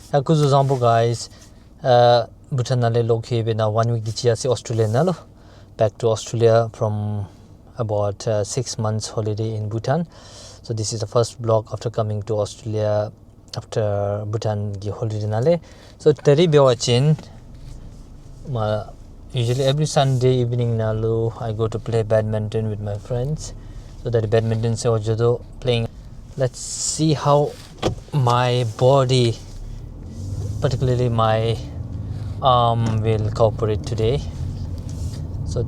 Good example, guys. Bhutan nale log he na 1 week dichia se Australia nalo. Back to Australia from about 6 months holiday in Bhutan. So this is the first vlog after coming to Australia after Bhutan gi holiday nale. So teri be watching. Usually every Sunday evening nalu I go to play badminton with my friends. So that badminton se ojodo playing. Let's see how my body, particularly my arm, will cooperate today. So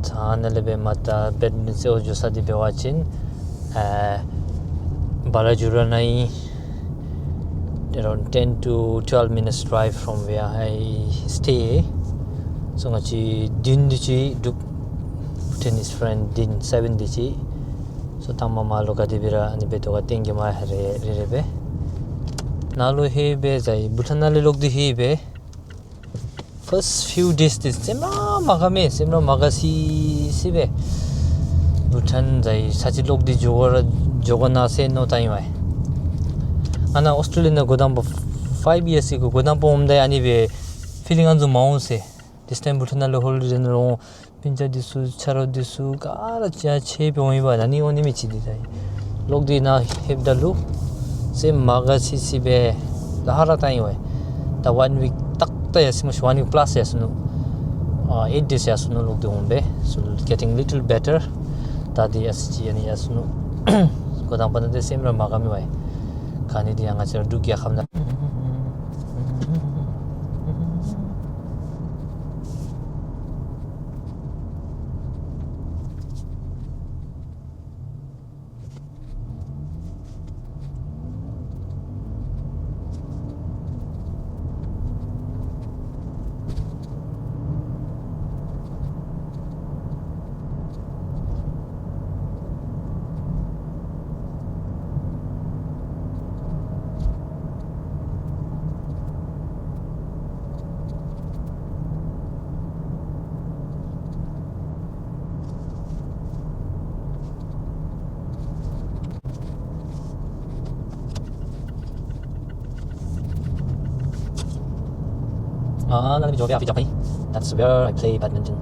Tanalebe mata badminton se ojo sadi be watching. Balajuranai, around 10 to 12 minutes drive from where I stay. So ngachi din dichi du tennis friend din 7 dichi. So tamama loka dibira ani betoga tengi ma rebe. Nalu hebe zai Bhutan nale log di hebe. First few days this semra magasi sibe. Bhutan zai sachi log di jogana se no time ai. Ana Australia na godam 5 years ago godam pom dai ani be feeling anzu maun se. This time Bhutan nale holiday no pinja disu charo disu gara cha che boi ba nani oni mi chidi dai. Log di na heb dalu se magasi sibe lahara time ai. The 1 week tak ta yasimus 1 week plus yasunu 8 days yasunu log di hombe. So getting little better. Tadi SG ani yasunu godam pan de semra magami wai kani dia ngajar du kya khamna let me join Japan. That's where I play badminton.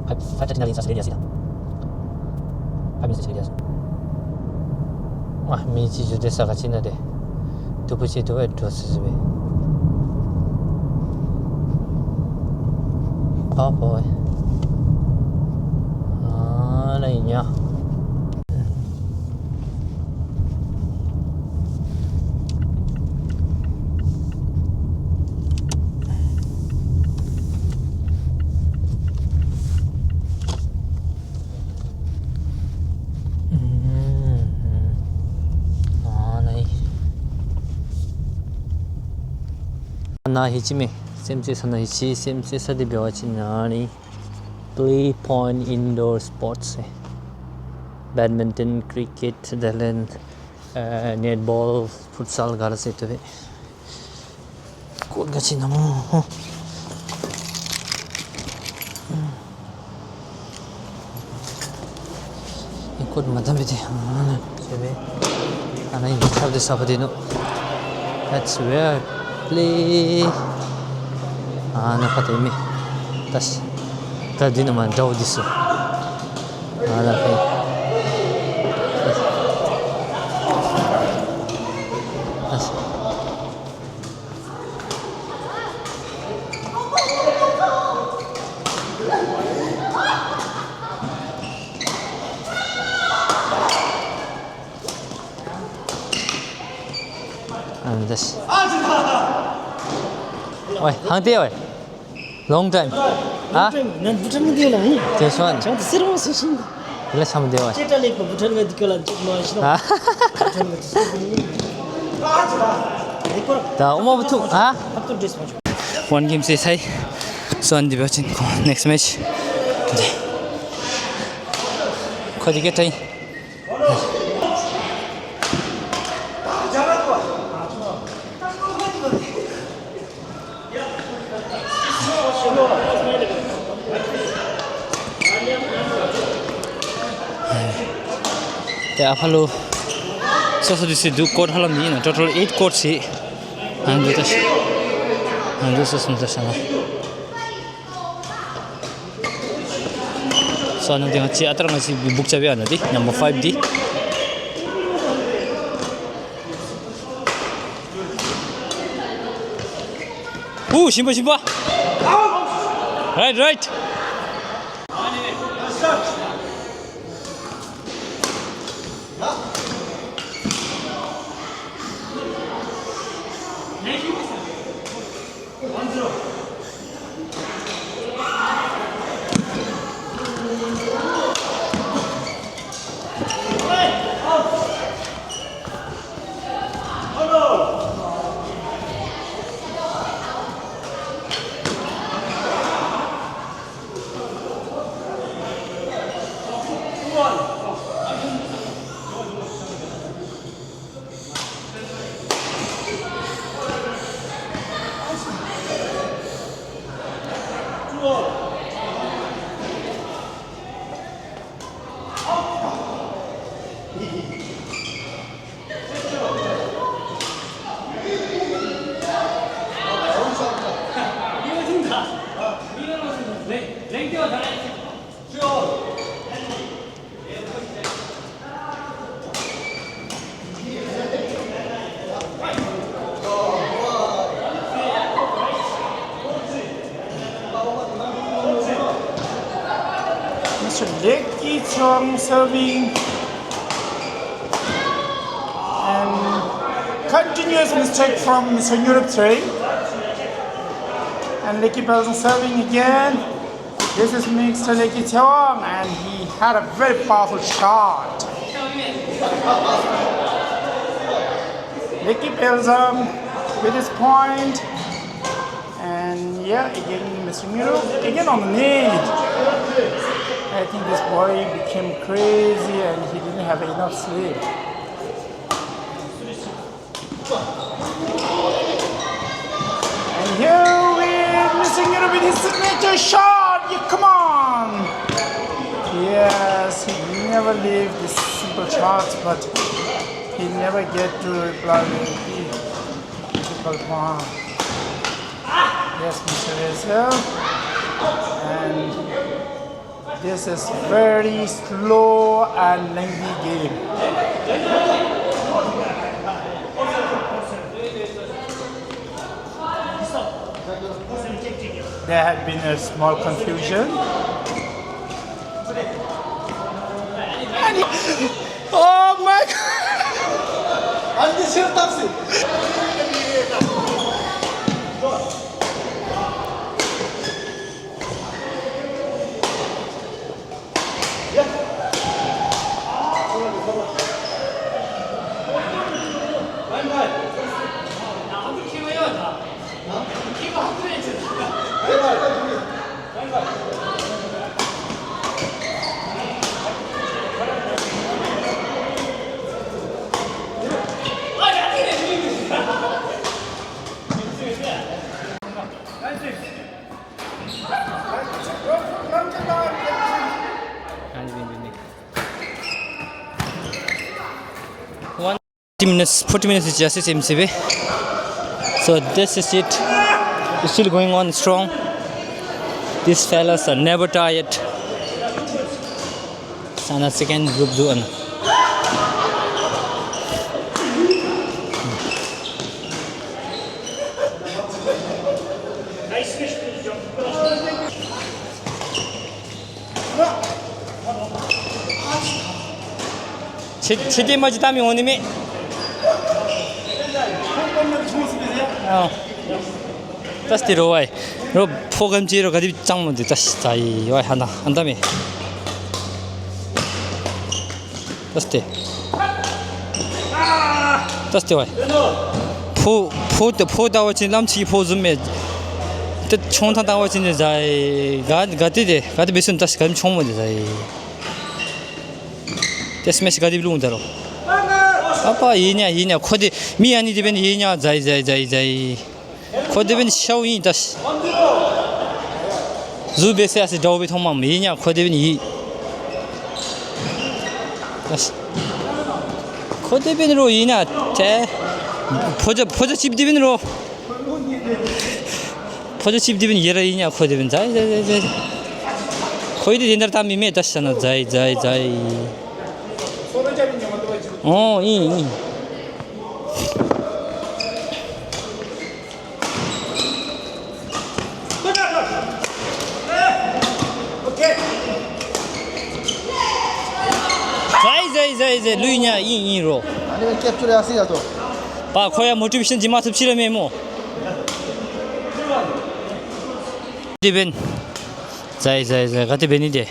5:30 in Saturday. 5 minutes videos. Wah, mi ci jude sa kacina de. Tu puci tu itu sesebe. Apa? Lainnya. Na hichime semse sana hichi semse sadi bewachi nani play point indoor sports badminton cricket then netball futsal gara se to ko gachi namo ikod madame de sebe anai thab de sabadino. That's where play nakatay mi tas tadi naman daw diso nakay tas and this Oi, hang dia oi. Long time. Ah? Nan Bhutan ma diyo lang. This one. Chang sirma session. Let's have dia oi. Cheta le Bhutan ga dikala chek no isno. Da uma butu. Ah? After this match. One game says hi. So on the watching next match. Khodi ke tai. Follow so this is do code halam ni na total 8 codes hi Handu dash. Handu susum dashana. So anong tinga chi atar nga si book chabi ano di number 5 di. Shimba. Right. Mr. Lekki Chong serving and continuous mistake from Mr. Europe 3 and Lekki Belson serving again. This is Mr. Lekki Chong and he had a very powerful shot. Lekki Belson with his point and yeah, again Mr. Europe again on the need. I think this boy became crazy and he didn't have enough sleep. And here with Mr. Europe with his signature shot. Yeah, come on! Yes, he never leave these simple shots, but he never get to reply with the difficult one. Yes, Mr. Rizal. And this is very slow and lengthy game. There had been a small confusion. Oh my God! Minutes, 40 minutes is just MCB. So this is it. It's still going on strong. These fellas are never tired. Sana second group doon. 치디 맞이 담이 오님이 tas ti ro ai ro phogam chi ro gadi chang mo de tas tai wai hana andami tas ti wai pho da wa chin lam chi pho zum me te chong ta da wa chin jai gadi besun tas gam chong mo de jai tes mes gadi blung daro apa inya khode mi ani de ben inya jai khode ben shawin das zu be se as do be thong ma inya khode ben I das khode ben ro inya te 포저 집 디빈으로 포저 집 디빈 예라이냐 코디빈 자이 코이디 딘다르 담미 메 다시잖아 자이 이 자이 루이냐 이로 아니면 캡처를 하세요 또. 바 코야 모티베이션 지마 습시라 메모 디벤 자이 가티 베니데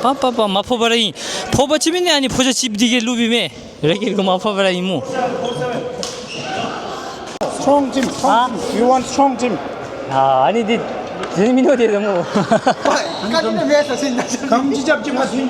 빠빠빠 마포바라이 포바치빈네 아니 포자칩 디게 루비메 이렇게 그 마포바라이 무 Strong gym. You want strong gym? 아 아니 디 재미노데 너무 까지는 왜 했어 진짜. 강지 잡지 마세요.